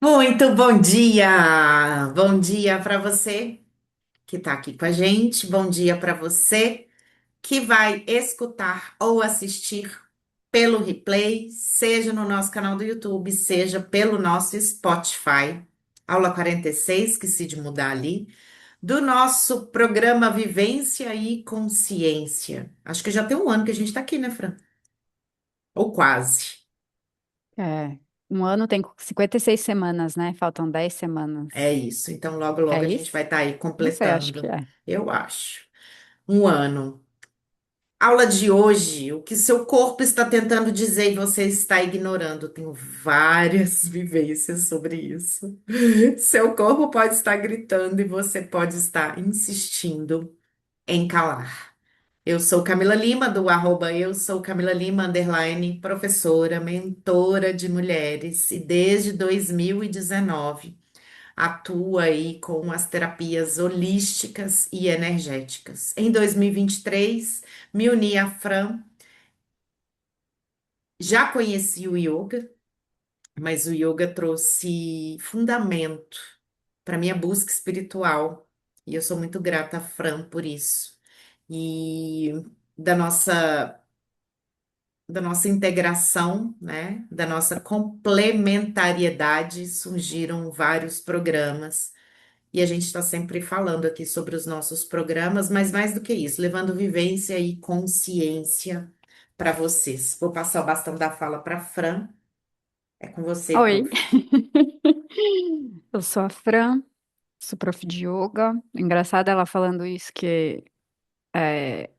Muito bom dia! Bom dia para você que está aqui com a gente. Bom dia para você que vai escutar ou assistir pelo replay, seja no nosso canal do YouTube, seja pelo nosso Spotify. Aula 46, esqueci de mudar ali, do nosso programa Vivência e Consciência. Acho que já tem um ano que a gente está aqui, né, Fran? Ou quase. É, um ano tem 56 semanas, né? Faltam 10 É semanas. isso. Então, logo, logo É a gente isso? vai estar aí Não sei, acho que completando, é. eu acho. Um ano. Aula de hoje, o que seu corpo está tentando dizer e você está ignorando. Tenho várias vivências sobre isso. Seu corpo pode estar gritando e você pode estar insistindo em calar. Eu sou Camila Lima, do arroba eu sou Camila Lima, underline, professora, mentora de mulheres, e desde 2019 atuo aí com as terapias holísticas e energéticas. Em 2023, me uni à Fran, já conheci o yoga, mas o yoga trouxe fundamento para minha busca espiritual, e eu sou muito grata à Fran por isso. E da nossa da nossa integração, né, da nossa complementariedade, surgiram vários programas. E a gente está sempre falando aqui sobre os nossos programas, mas mais do que isso, levando vivência e consciência para vocês. Vou passar o bastão da fala para Fran. É com você, Oi, prof. eu sou a Fran, sou prof de yoga. Engraçado ela falando isso, que é,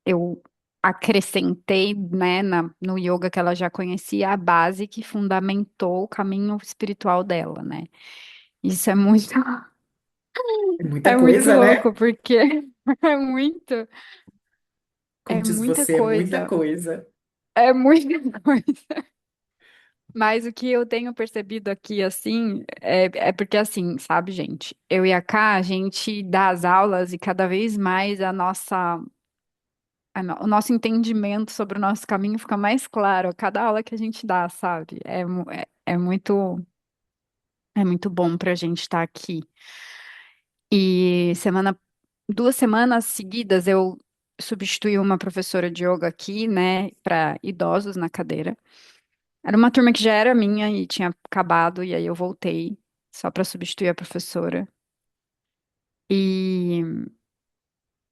eu acrescentei, né, no yoga que ela já conhecia, a base que fundamentou o caminho espiritual dela, né? Isso é muito, É muita é muito coisa, louco, né? porque é muito, Como é diz muita você, é muita coisa, coisa. é muita coisa. Mas o que eu tenho percebido aqui, assim, é porque, assim, sabe, gente? Eu e a Ká, a gente dá as aulas e cada vez mais o nosso entendimento sobre o nosso caminho fica mais claro a cada aula que a gente dá, sabe? É muito bom pra gente estar aqui. E 2 semanas seguidas eu substituí uma professora de yoga aqui, né, para idosos na cadeira. Era uma turma que já era minha e tinha acabado, e aí eu voltei só para substituir a professora. E,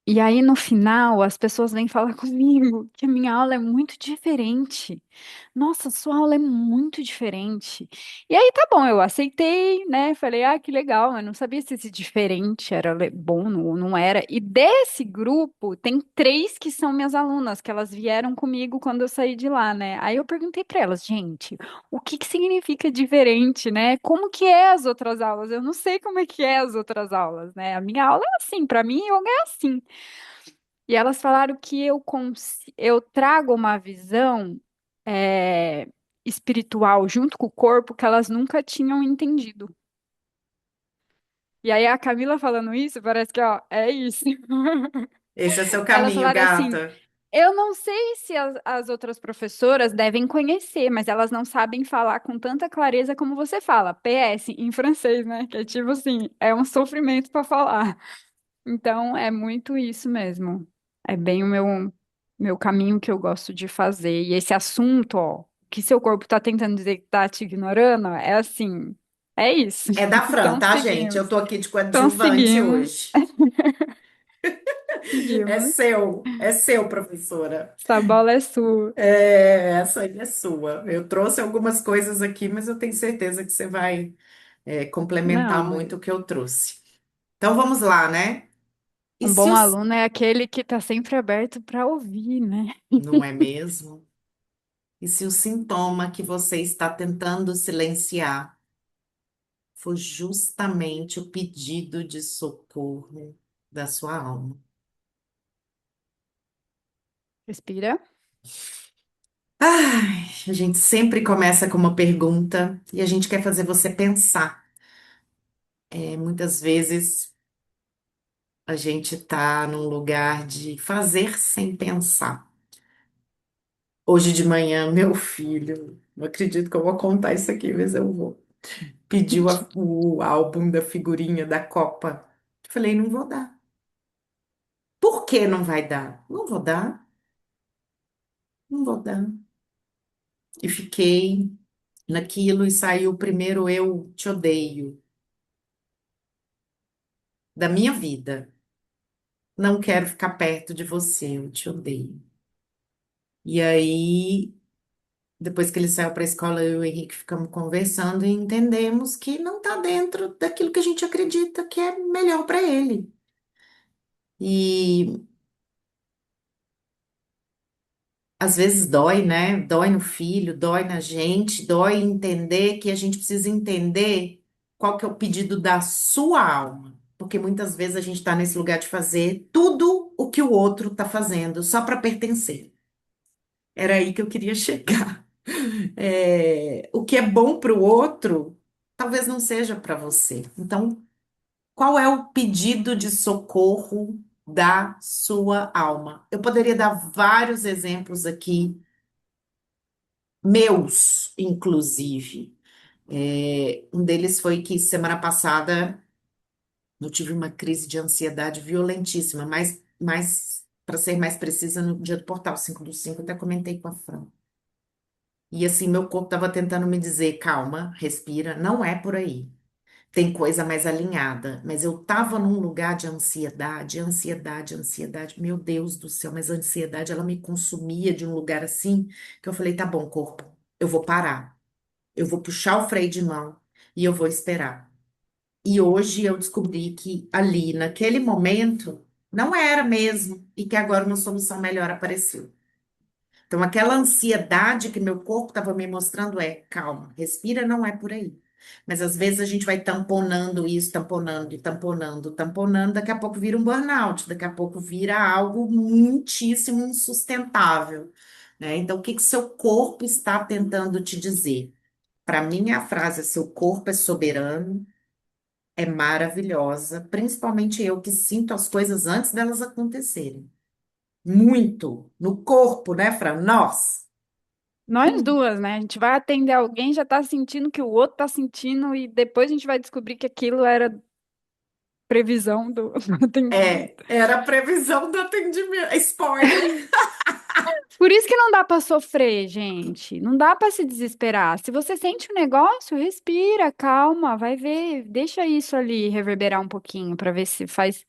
e aí no final as pessoas vêm falar comigo que a minha aula é muito diferente. Nossa, sua aula é muito diferente. E aí tá bom, eu aceitei, né? Falei, ah, que legal, mas não sabia se esse diferente era bom ou não era. E desse grupo, tem três que são minhas alunas, que elas vieram comigo quando eu saí de lá, né? Aí eu perguntei pra elas, gente, o que que significa diferente, né? Como que é as outras aulas? Eu não sei como é que é as outras aulas, né? A minha aula é assim, pra mim, yoga é assim. E elas falaram que eu trago uma visão é, espiritual junto com o corpo que elas nunca tinham entendido. E aí a Camila falando isso, parece que, ó, é isso. Esse é seu Elas caminho, falaram assim, gata. eu não sei se as outras professoras devem conhecer, mas elas não sabem falar com tanta clareza como você fala. PS, em francês, né? Que é tipo assim, é um sofrimento para falar. Então, é muito isso mesmo. É bem o meu caminho que eu gosto de fazer. E esse assunto, ó, que seu corpo está tentando dizer que tá te ignorando, é assim, é isso. É da Fran, Então, tá, gente? Eu seguimos. tô aqui de Então, coadjuvante seguimos. hoje. Seguimos. É seu, professora. Essa bola é sua. É, essa aí é sua. Eu trouxe algumas coisas aqui, mas eu tenho certeza que você vai, complementar Não, muito o que eu trouxe. Então vamos lá, né? E um se bom os... aluno é aquele que está sempre aberto para ouvir, né? Não é mesmo? E se o sintoma que você está tentando silenciar for justamente o pedido de socorro da sua alma? Respira. Ai, a gente sempre começa com uma pergunta e a gente quer fazer você pensar. Muitas vezes a gente está num lugar de fazer sem pensar. Hoje de manhã, meu filho, não acredito que eu vou contar isso aqui, mas eu vou. Pediu o álbum da figurinha da Copa. Falei, não vou dar. Por que não vai dar? Não vou dar, não vou dar. E fiquei naquilo e saiu primeiro eu te odeio da minha vida. Não quero ficar perto de você, eu te odeio. E aí, depois que ele saiu para a escola, eu e o Henrique ficamos conversando e entendemos que não está dentro daquilo que a gente acredita que é melhor para ele. E às vezes dói, né? Dói no filho, dói na gente, dói entender que a gente precisa entender qual que é o pedido da sua alma. Porque muitas vezes a gente está nesse lugar de fazer tudo o que o outro está fazendo, só para pertencer. Era aí que eu queria chegar. O que é bom para o outro, talvez não seja para você. Então, qual é o pedido de socorro da sua alma? Eu poderia dar vários exemplos aqui, meus, inclusive. Um deles foi que semana passada eu tive uma crise de ansiedade violentíssima, mas para ser mais precisa, no dia do Portal 5/5, até comentei com a Fran. E assim, meu corpo estava tentando me dizer, calma, respira, não é por aí. Tem coisa mais alinhada, mas eu estava num lugar de ansiedade, ansiedade, ansiedade. Meu Deus do céu, mas a ansiedade ela me consumia de um lugar assim que eu falei, tá bom, corpo, eu vou parar. Eu vou puxar o freio de mão e eu vou esperar. E hoje eu descobri que ali, naquele momento, não era mesmo e que agora uma solução melhor apareceu. Então, aquela ansiedade que meu corpo estava me mostrando é, calma, respira, não é por aí. Mas às vezes a gente vai tamponando isso, tamponando e tamponando, tamponando, daqui a pouco vira um burnout, daqui a pouco vira algo muitíssimo insustentável, né? Então, o que que seu corpo está tentando te dizer? Para mim, a frase seu corpo é soberano é maravilhosa, principalmente eu que sinto as coisas antes delas acontecerem. Muito no corpo, né, Fran? Nós. Nós duas, né? A gente vai atender alguém, já tá sentindo o que o outro tá sentindo, e depois a gente vai descobrir que aquilo era previsão do atendimento. Era a previsão do atendimento. Spoiler. Por isso que não dá pra sofrer, gente. Não dá pra se desesperar. Se você sente um negócio, respira, calma, vai ver, deixa isso ali reverberar um pouquinho pra ver se faz,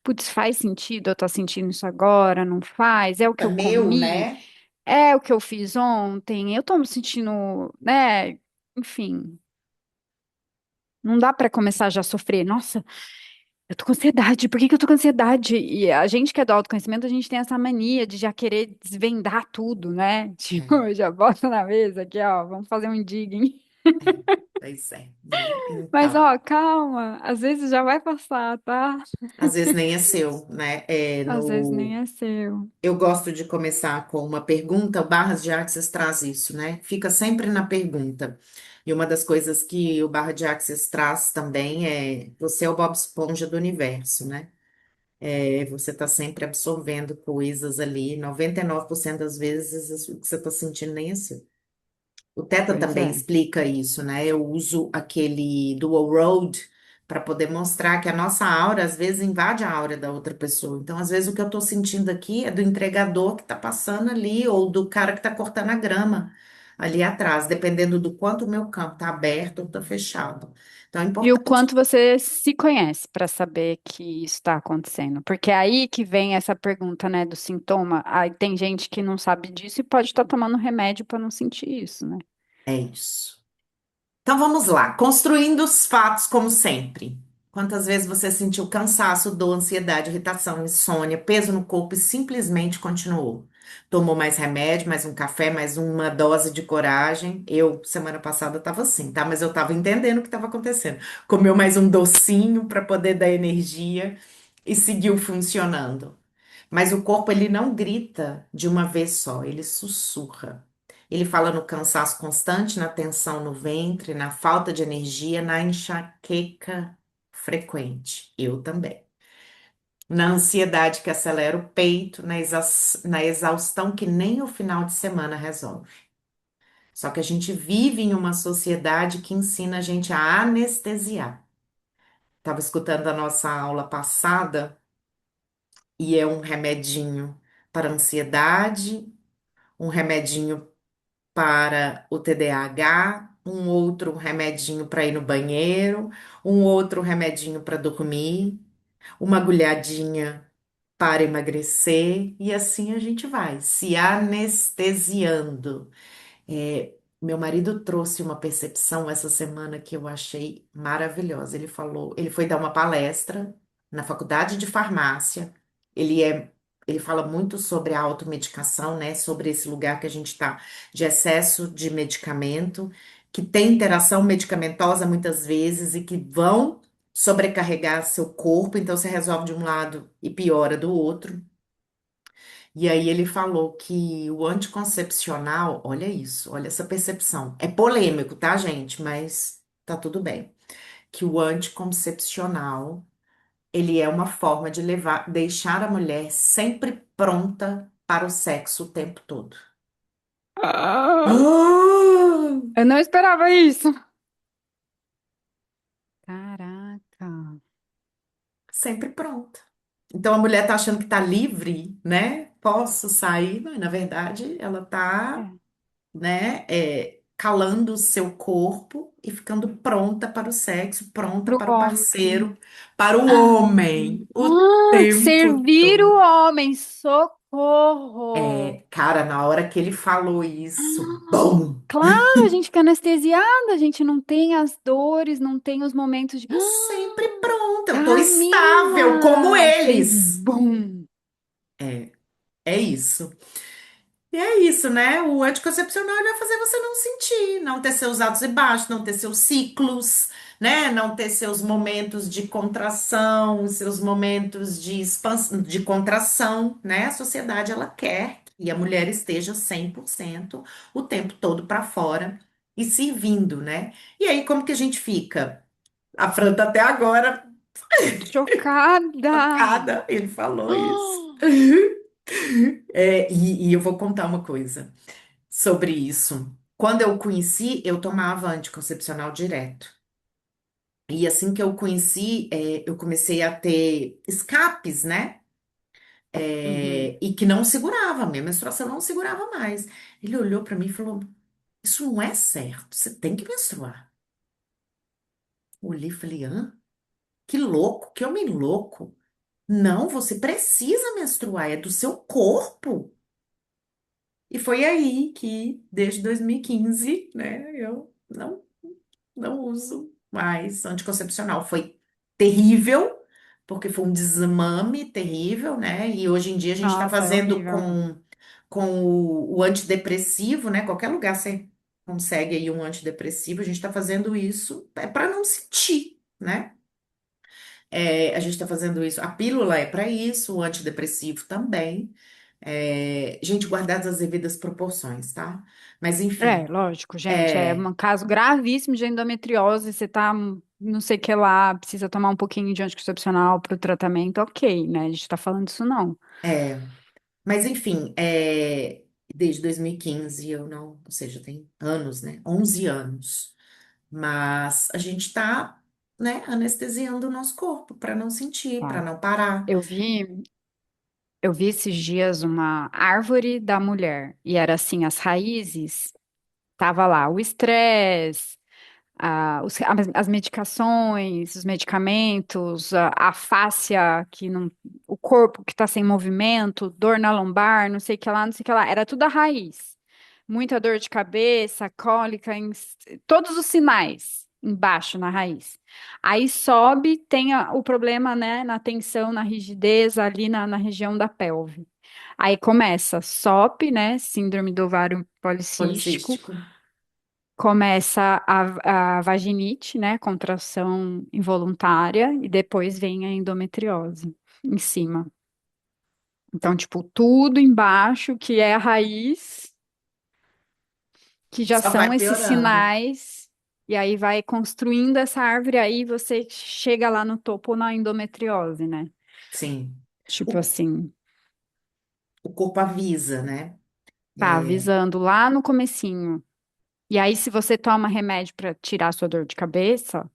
putz, faz sentido eu tô sentindo isso agora, não faz? É o que É eu meu, comi? né? É o que eu fiz ontem? Eu tô me sentindo, né? Enfim, não dá pra começar já a sofrer. Nossa, eu tô com ansiedade. Por que que eu tô com ansiedade? E a gente que é do autoconhecimento, a gente tem essa mania de já querer desvendar tudo, né? É, Tipo, já bota na mesa aqui, ó, vamos fazer um digging. pois é, né? Mas, Então, ó, calma, às vezes já vai passar, tá? às vezes nem é seu, né? Às vezes nem é seu. Eu gosto de começar com uma pergunta, o Barras de Axis traz isso, né? Fica sempre na pergunta. E uma das coisas que o Barra de Axis traz também é: você é o Bob Esponja do universo, né? Você está sempre absorvendo coisas ali, 99% das vezes o que você está sentindo nem é seu. O Teta Pois também é. explica isso, né? Eu uso aquele Dual Road para poder mostrar que a nossa aura às vezes invade a aura da outra pessoa. Então, às vezes o que eu estou sentindo aqui é do entregador que está passando ali ou do cara que está cortando a grama ali atrás, dependendo do quanto o meu campo está aberto ou está fechado. Então, é E o importante. quanto você se conhece para saber que isso está acontecendo? Porque é aí que vem essa pergunta, né, do sintoma. Aí tem gente que não sabe disso e pode estar tomando remédio para não sentir isso, né? É isso. Então vamos lá, construindo os fatos como sempre. Quantas vezes você sentiu cansaço, dor, ansiedade, irritação, insônia, peso no corpo e simplesmente continuou? Tomou mais remédio, mais um café, mais uma dose de coragem. Eu, semana passada, estava assim, tá? Mas eu estava entendendo o que estava acontecendo. Comeu mais um docinho para poder dar energia e seguiu funcionando. Mas o corpo, ele não grita de uma vez só, ele sussurra. Ele fala no cansaço constante, na tensão no ventre, na falta de energia, na enxaqueca frequente. Eu também. na ansiedade que acelera o peito, na exaustão que nem o final de semana resolve. Só que a gente vive em uma sociedade que ensina a gente a anestesiar. Estava escutando a nossa aula passada e é um remedinho para ansiedade, um remedinho para o TDAH, um outro remedinho para ir no banheiro, um outro remedinho para dormir, uma agulhadinha para emagrecer, e assim a gente vai, se anestesiando. Meu marido trouxe uma percepção essa semana que eu achei maravilhosa. Ele falou, ele foi dar uma palestra na faculdade de farmácia. Ele é, ele fala muito sobre a automedicação, né? Sobre esse lugar que a gente está de excesso de medicamento, que tem interação medicamentosa muitas vezes e que vão sobrecarregar seu corpo. Então você resolve de um lado e piora do outro. E aí ele falou que o anticoncepcional, olha isso, olha essa percepção. É polêmico, tá, gente? Mas tá tudo bem. Que o anticoncepcional, ele é uma forma de levar, deixar a mulher sempre pronta para o sexo o tempo todo. Ah, Ah! eu não esperava isso. Caraca. Sempre pronta. Então a mulher tá achando que tá livre, né? Posso sair, mas na verdade ela tá, É. né, calando o seu corpo e ficando pronta para o sexo, pronta Pro para o homem. parceiro, para o Ah, homem, o tempo servir o todo. homem, socorro. Cara, na hora que ele falou isso, Ah, bom, claro, a gente fica anestesiada, a gente não tem as dores, não tem os momentos de. tô sempre pronta, eu tô estável como Camila! Fez eles. bum. É, é isso. E é isso, né? O anticoncepcional ele vai fazer você não sentir, não ter seus altos e baixos, não ter seus ciclos, né? Não ter seus momentos de contração, seus momentos de expansão, de contração, né? A sociedade ela quer que a mulher esteja 100% o tempo todo para fora e servindo, né? E aí como que a gente fica? A Fran tá até agora Chocada! tocada, ele falou isso. Ah, E eu vou contar uma coisa sobre isso. Quando eu o conheci, eu tomava anticoncepcional direto. E assim que eu o conheci, eu comecei a ter escapes, né? uhum. E que não segurava, minha menstruação não segurava mais. Ele olhou pra mim e falou: Isso não é certo, você tem que menstruar. Eu olhei e falei: Hã? Que louco, que homem louco. Não, você precisa menstruar, é do seu corpo. E foi aí que, desde 2015, né, eu não uso mais anticoncepcional. Foi terrível, porque foi um desmame terrível, né? E hoje em dia a gente está Nossa, é fazendo horrível. com o antidepressivo, né? Qualquer lugar você consegue aí um antidepressivo, a gente está fazendo isso para não sentir, né? A gente está fazendo isso. A pílula é para isso, o antidepressivo também. Gente, guardadas as devidas proporções, tá? Mas É, enfim, lógico, gente, é é, um caso gravíssimo de endometriose, você tá, não sei o que lá, precisa tomar um pouquinho de anticoncepcional para o tratamento, ok, né? A gente tá falando disso não. é, mas enfim, desde 2015 eu não, ou seja, tem anos, né? 11 anos. Mas a gente tá, né, anestesiando o nosso corpo para não sentir, para Tá. não parar. Eu vi, eu vi esses dias uma árvore da mulher, e era assim, as raízes, tava lá o estresse, as medicações, os medicamentos, a fáscia que não, o corpo que está sem movimento, dor na lombar, não sei o que lá, não sei o que lá, era tudo a raiz. Muita dor de cabeça, cólica, todos os sinais embaixo na raiz. Aí sobe, tem o problema, né, na tensão, na rigidez ali na região da pelve. Aí começa SOP, né, síndrome do ovário policístico, Policístico. começa a vaginite, né? Contração involuntária, e depois vem a endometriose em cima. Então, tipo, tudo embaixo, que é a raiz, que já Só vai são esses piorando. sinais, e aí vai construindo essa árvore, aí você chega lá no topo na endometriose, né? Sim. Tipo O, assim, o corpo avisa, né? tá É, avisando lá no comecinho. E aí, se você toma remédio para tirar a sua dor de cabeça,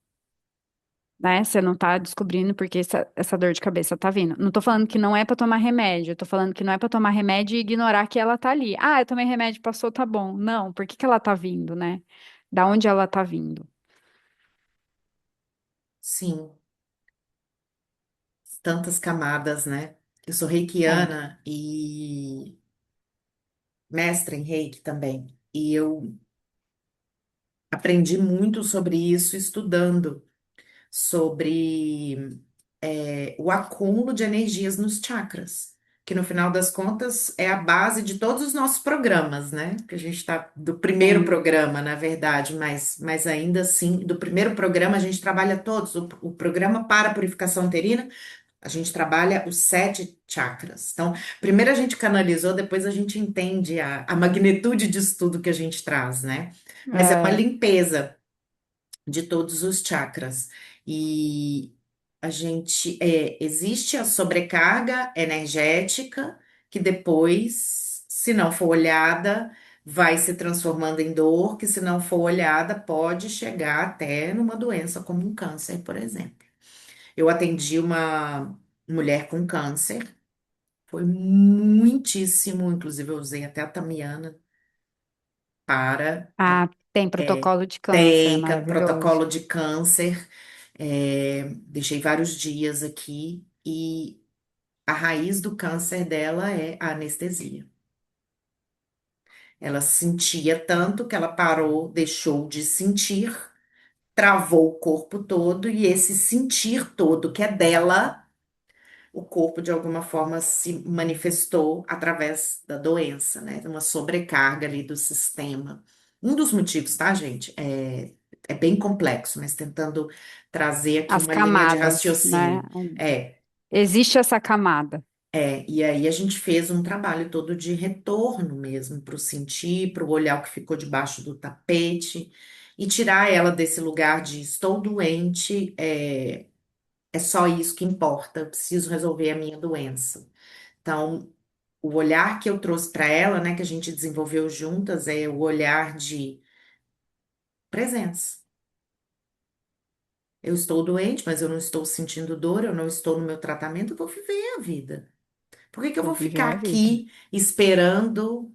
né? Você não tá descobrindo porque essa dor de cabeça tá vindo. Não tô falando que não é pra tomar remédio, eu tô falando que não é pra tomar remédio e ignorar que ela tá ali. Ah, eu tomei remédio, passou, tá bom. Não, por que que ela tá vindo, né? Da onde ela tá vindo? sim, tantas camadas, né? Eu sou É, reikiana e mestra em reiki também. E eu aprendi muito sobre isso estudando sobre o acúmulo de energias nos chakras, que no final das contas é a base de todos os nossos programas, né? Que a gente está do primeiro sim. programa, na verdade, mas ainda assim, do primeiro programa a gente trabalha todos. O programa para a purificação uterina, a gente trabalha os 7 chakras. Então, primeiro a gente canalizou, depois a gente entende a magnitude disso tudo que a gente traz, né? Mas é uma É, limpeza de todos os chakras. E existe a sobrecarga energética que depois, se não for olhada, vai se transformando em dor, que se não for olhada, pode chegar até numa doença como um câncer, por exemplo. Eu atendi uma mulher com câncer, foi muitíssimo, inclusive eu usei até a Tamiana para ah, tem é, protocolo de câncer, é tem maravilhoso. protocolo de câncer. Deixei vários dias aqui e a raiz do câncer dela é a anestesia. Ela sentia tanto que ela parou, deixou de sentir, travou o corpo todo e esse sentir todo que é dela, o corpo de alguma forma se manifestou através da doença, né? Uma sobrecarga ali do sistema. Um dos motivos, tá, gente? É bem complexo, mas tentando trazer aqui As uma linha de camadas, né? raciocínio. É, Existe essa camada. e aí a gente fez um trabalho todo de retorno mesmo para o sentir, para o olhar o que ficou debaixo do tapete e tirar ela desse lugar de estou doente, é só isso que importa, eu preciso resolver a minha doença. Então, o olhar que eu trouxe para ela, né, que a gente desenvolveu juntas, é o olhar de presença. Eu estou doente, mas eu não estou sentindo dor, eu não estou no meu tratamento, eu vou viver a vida. Por que que eu Vou vou viver ficar a vida. aqui esperando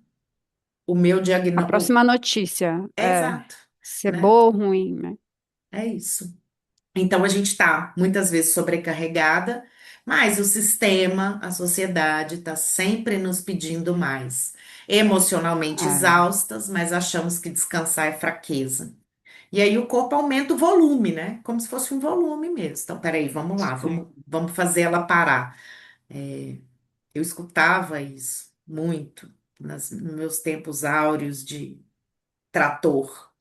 o meu A diagnóstico? próxima notícia É é exato, ser né? boa ou ruim, né? É isso. Então a gente está muitas vezes sobrecarregada, mas o sistema, a sociedade está sempre nos pedindo mais. Emocionalmente É, exaustas, mas achamos que descansar é fraqueza. E aí o corpo aumenta o volume, né? Como se fosse um volume mesmo. Então, peraí, vamos lá, sim. vamos fazer ela parar. Eu escutava isso muito nos meus tempos áureos de trator.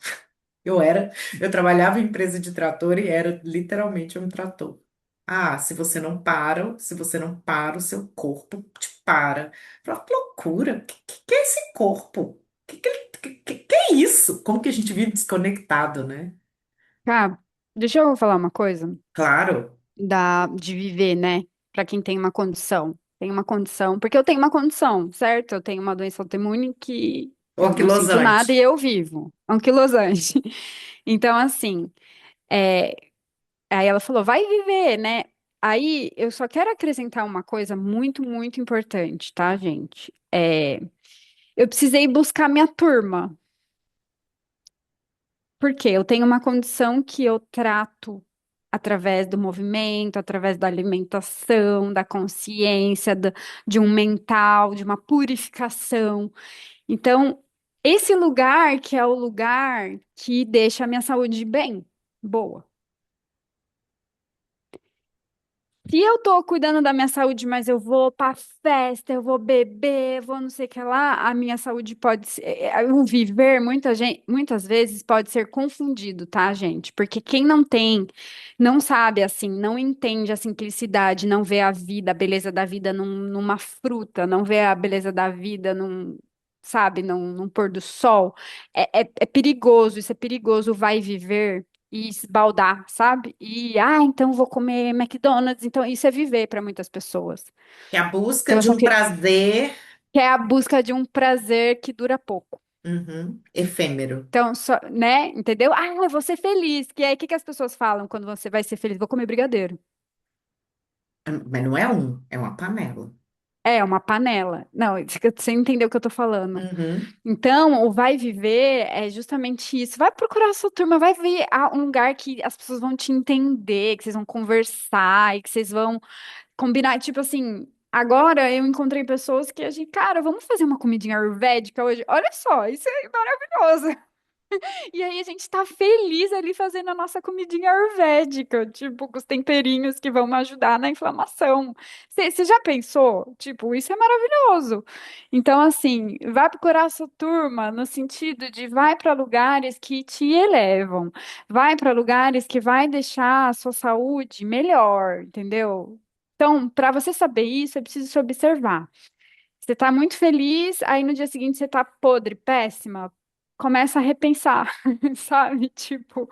Eu trabalhava em empresa de trator e era literalmente um trator. Ah, se você não para, o seu corpo te para. Eu falava, que loucura, que é esse corpo? Que é isso? Como que a gente vive desconectado, né? Cara, deixa eu falar uma coisa Claro, de viver, né? Pra quem tem uma condição. Tem uma condição, porque eu tenho uma condição, certo? Eu tenho uma doença autoimune que o eu não sinto nada e anquilosante. eu vivo. Anquilosante. Então, assim, é, aí ela falou, vai viver, né? Aí eu só quero acrescentar uma coisa muito, muito importante, tá, gente? Eu precisei buscar minha turma. Porque eu tenho uma condição que eu trato através do movimento, através da alimentação, da consciência, de um mental, de uma purificação. Então, esse lugar que é o lugar que deixa a minha saúde bem, boa. Se eu tô cuidando da minha saúde, mas eu vou pra festa, eu vou beber, vou não sei o que lá, a minha saúde pode ser, o viver, muitas vezes pode ser confundido, tá, gente? Porque quem não tem, não sabe assim, não entende a simplicidade, não vê a vida, a beleza da vida numa fruta, não vê a beleza da vida sabe, num pôr do sol, é perigoso, isso é perigoso, vai viver. e esbaldar, sabe? E, então vou comer McDonald's. Então, isso é viver para muitas pessoas. Que é a busca Então, de só um prazer, que é a busca de um prazer que dura pouco. uhum, efêmero. Então, só, né? Entendeu? Eu vou ser feliz. Que aí, o que que as pessoas falam quando você vai ser feliz? Vou comer brigadeiro. Mas não é um, é uma panela. É, uma panela. Não, você entendeu o que eu tô falando. Uhum. Então, o vai viver é justamente isso. Vai procurar a sua turma, vai ver um lugar que as pessoas vão te entender, que vocês vão conversar e que vocês vão combinar. Tipo assim, agora eu encontrei pessoas que a gente, cara, vamos fazer uma comidinha ayurvédica hoje? Olha só, isso é maravilhoso. E aí a gente tá feliz ali fazendo a nossa comidinha ayurvédica, tipo, com os temperinhos que vão ajudar na inflamação. Você já pensou? Tipo, isso é maravilhoso. Então, assim, vai procurar a sua turma no sentido de vai para lugares que te elevam, vai para lugares que vai deixar a sua saúde melhor, entendeu? Então, para você saber isso, é preciso se observar. Você tá muito feliz, aí no dia seguinte você tá podre, péssima. Começa a repensar, sabe? Tipo,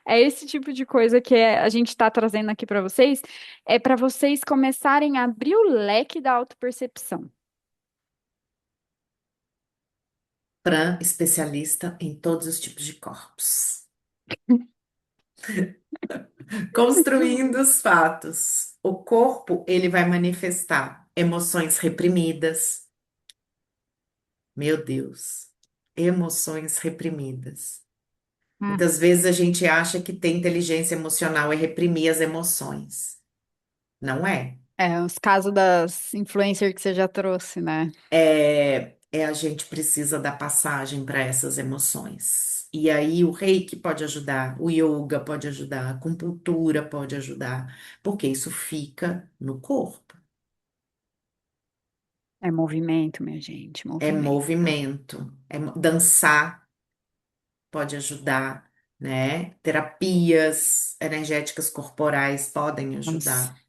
é esse tipo de coisa que a gente tá trazendo aqui pra vocês, é pra vocês começarem a abrir o leque da autopercepção. Fran, especialista em todos os tipos de corpos. Construindo os fatos. O corpo, ele vai manifestar emoções reprimidas. Meu Deus, emoções reprimidas. Hum. Muitas vezes a gente acha que ter inteligência emocional é reprimir as emoções. Não é. É, os casos das influencers que você já trouxe, né? É a gente precisa dar passagem para essas emoções. E aí o reiki pode ajudar, o yoga pode ajudar, a acupuntura pode ajudar, porque isso fica no corpo. É movimento, minha gente, É movimento. movimento, dançar pode ajudar, né? Terapias energéticas corporais podem Nossa. ajudar.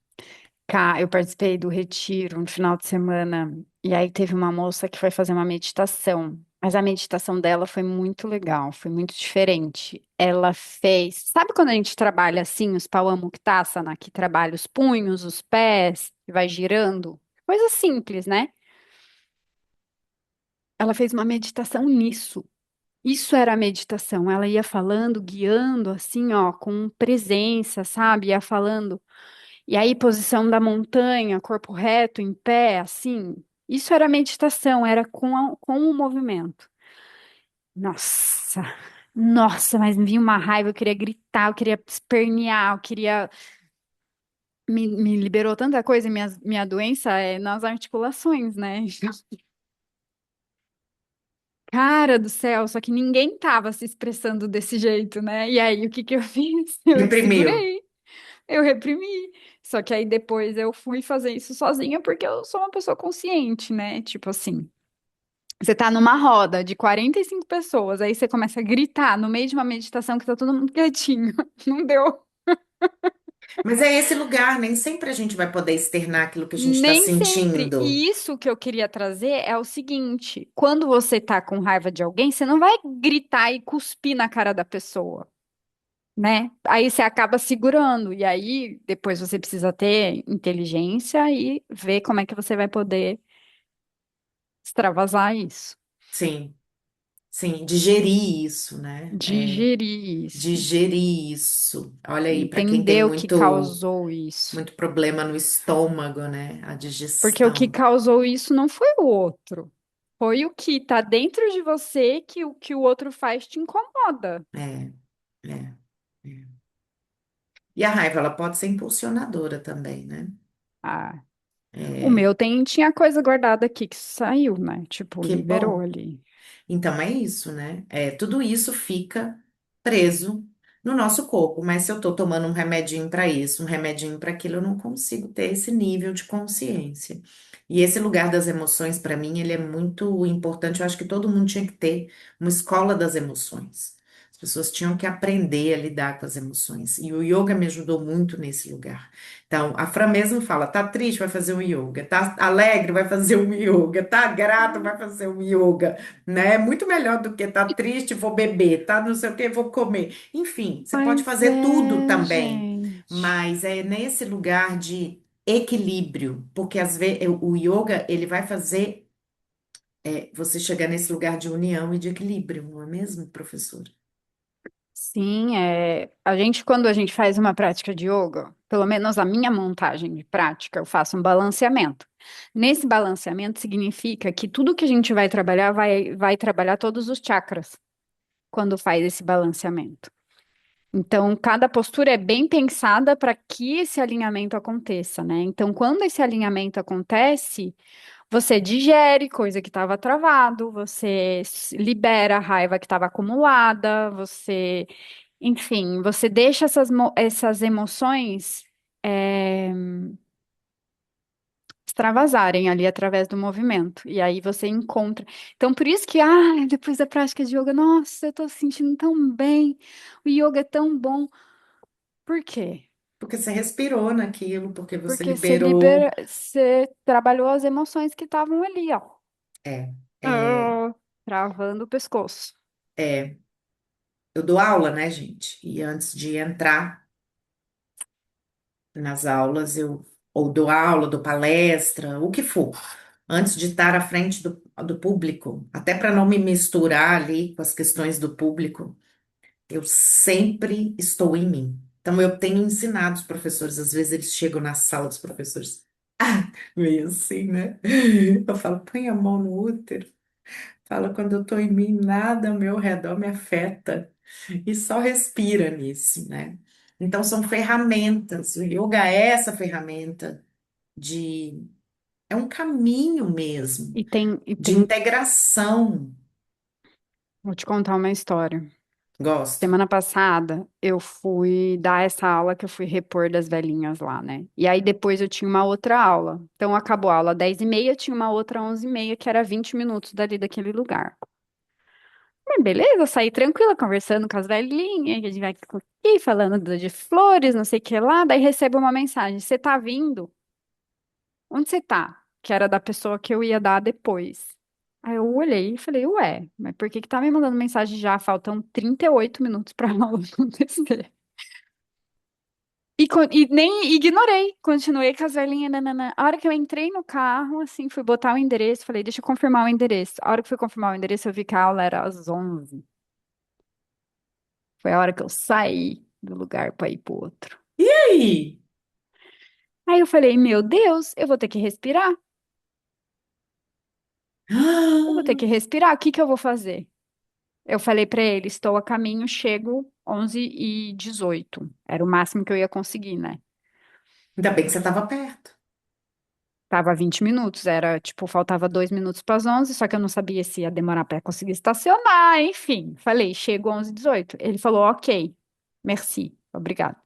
Eu participei do retiro no final de semana e aí teve uma moça que foi fazer uma meditação, mas a meditação dela foi muito legal, foi muito diferente. Ela fez, sabe quando a gente trabalha assim, os Pawamuktasana, que trabalha os punhos, os pés, que vai girando? Coisa simples, né? Ela fez uma meditação nisso. Isso era a meditação. Ela ia falando, guiando, assim, ó, com presença, sabe? Ia falando. E aí, posição da montanha, corpo reto, em pé, assim. Isso era meditação, era com o movimento. Nossa, nossa, mas me vinha uma raiva, eu queria gritar, eu queria espernear, eu queria. Me liberou tanta coisa, minha doença é nas articulações, né? Cara do céu, só que ninguém tava se expressando desse jeito, né? E aí, o que que eu fiz? Eu Reprimiu. segurei. Eu reprimi. Só que aí depois eu fui fazer isso sozinha porque eu sou uma pessoa consciente, né? Tipo assim, você tá numa roda de 45 pessoas, aí você começa a gritar no meio de uma meditação que tá todo mundo quietinho. Não deu. Mas é esse lugar, nem sempre a gente vai poder externar aquilo que a gente está Nem sempre. sentindo. E isso que eu queria trazer é o seguinte: quando você tá com raiva de alguém, você não vai gritar e cuspir na cara da pessoa, né? Aí você acaba segurando, e aí depois você precisa ter inteligência e ver como é que você vai poder extravasar isso, Sim, sim, digerir isso, né? digerir isso, Digerir isso. Olha aí, para quem tem entender o que muito, causou isso. muito problema no estômago, né? A Porque o que digestão. causou isso não foi o outro, foi o que está dentro de você que o outro faz te incomoda. É, é, é. E a raiva, ela pode ser impulsionadora também, né? Ah, o É, meu tinha coisa guardada aqui que saiu, né? Tipo, que liberou bom. ali. Então é isso, né? Tudo isso fica preso no nosso corpo, mas se eu tô tomando um remedinho para isso, um remedinho para aquilo, eu não consigo ter esse nível de consciência. E esse lugar das emoções, para mim, ele é muito importante. Eu acho que todo mundo tinha que ter uma escola das emoções. As pessoas tinham que aprender a lidar com as emoções. E o yoga me ajudou muito nesse lugar. Então, a Fran mesmo fala: tá triste, vai fazer um yoga. Tá alegre, vai fazer um yoga. Tá grato, vai fazer um yoga. Né? É muito melhor do que tá triste, vou beber. Tá não sei o que, vou comer. Enfim, você pode Pois fazer tudo é, também. gente. Mas é nesse lugar de equilíbrio. Porque às vezes o yoga, ele vai fazer você chegar nesse lugar de união e de equilíbrio, não é mesmo, professor? Sim, a gente, quando a gente faz uma prática de yoga, pelo menos a minha montagem de prática, eu faço um balanceamento. Nesse balanceamento significa que tudo que a gente vai trabalhar vai trabalhar todos os chakras quando faz esse balanceamento. Então, cada postura é bem pensada para que esse alinhamento aconteça, né? Então, quando esse alinhamento acontece, você digere coisa que estava travado, você libera a raiva que estava acumulada, enfim, você deixa essas emoções é, extravasarem ali através do movimento. E aí você encontra. Então, por isso que, depois da prática de yoga, nossa, eu tô se sentindo tão bem, o yoga é tão bom. Por quê? Porque você respirou naquilo, porque você Porque você liberou. libera, você trabalhou as emoções que estavam ali, ó. É, é, Ah, travando o pescoço. é. Eu dou aula, né, gente? E antes de entrar nas aulas, eu ou dou aula, dou palestra, o que for. Antes de estar à frente do público, até para não me misturar ali com as questões do público, eu sempre estou em mim. Então, eu tenho ensinado os professores, às vezes eles chegam na sala dos professores, meio assim, né? Eu falo, põe a mão no útero. Fala, quando eu estou em mim, nada ao meu redor me afeta. E só respira nisso, né? Então, são ferramentas. O yoga é essa ferramenta de. É um caminho mesmo, E de tem, integração. vou te contar uma história. Gosto. Semana passada, eu fui dar essa aula que eu fui repor das velhinhas lá, né? E aí depois eu tinha uma outra aula. Então acabou a aula 10h30, tinha uma outra 11h30, que era 20 minutos dali daquele lugar. Beleza, saí tranquila, conversando com as velhinhas, a gente vai aqui falando de flores, não sei o que lá, daí recebo uma mensagem, você tá vindo? Onde você tá? Que era da pessoa que eu ia dar depois. Aí eu olhei e falei, ué, mas por que que tá me mandando mensagem já? Faltam 38 minutos pra aula acontecer. E nem ignorei, continuei com as velhinhas, nananã. A hora que eu entrei no carro, assim, fui botar o endereço, falei, deixa eu confirmar o endereço. A hora que fui confirmar o endereço, eu vi que a aula era às 11. Foi a hora que eu saí do lugar para ir pro outro. E aí? Aí eu falei, meu Deus, eu vou ter que respirar. Eu vou ter que respirar. O que que eu vou fazer? Eu falei para ele, estou a caminho, chego 11h18. Era o máximo que eu ia conseguir, né? Ainda bem que você estava perto. Tava 20 minutos, era tipo, faltava 2 minutos para as 11, só que eu não sabia se ia demorar para conseguir estacionar, enfim. Falei, chego 11h18. Ele falou, ok, merci, obrigado.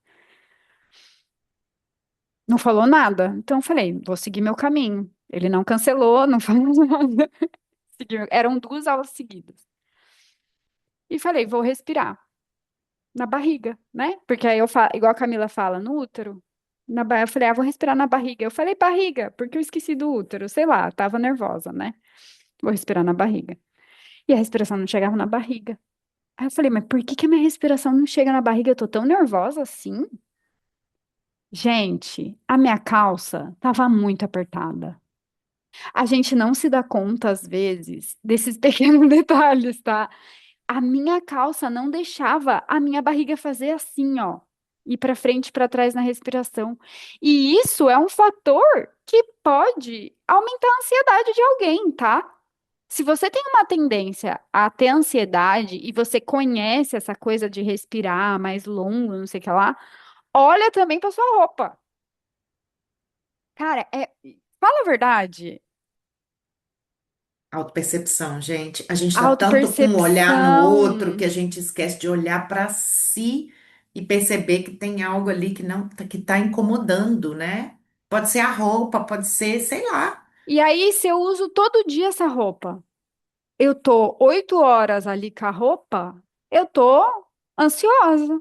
Não falou nada. Então eu falei, vou seguir meu caminho. Ele não cancelou, não falou nada. Eram 2 aulas seguidas. E falei, vou respirar na barriga, né? Porque aí eu falo, igual a Camila fala, no útero. Eu falei, vou respirar na barriga. Eu falei barriga, porque eu esqueci do útero, sei lá, tava nervosa, né? Vou respirar na barriga. E a respiração não chegava na barriga. Aí eu falei, mas por que que a minha respiração não chega na barriga? Eu tô tão nervosa assim? Gente, a minha calça tava muito apertada. A gente não se dá conta, às vezes, desses pequenos detalhes, tá? A minha calça não deixava a minha barriga fazer assim, ó, ir para frente e para trás na respiração. E isso é um fator que pode aumentar a ansiedade de alguém, tá? Se você tem uma tendência a ter ansiedade e você conhece essa coisa de respirar mais longo, não sei o que lá, olha também para sua roupa. Cara, fala a verdade. Autopercepção, gente. A gente tá tanto com um olhar no outro que Autopercepção. a gente esquece de olhar para si e perceber que tem algo ali que não que tá incomodando, né? Pode ser a roupa, pode ser, sei lá. E aí, se eu uso todo dia essa roupa, eu tô 8 horas ali com a roupa, eu tô. Ansiosa.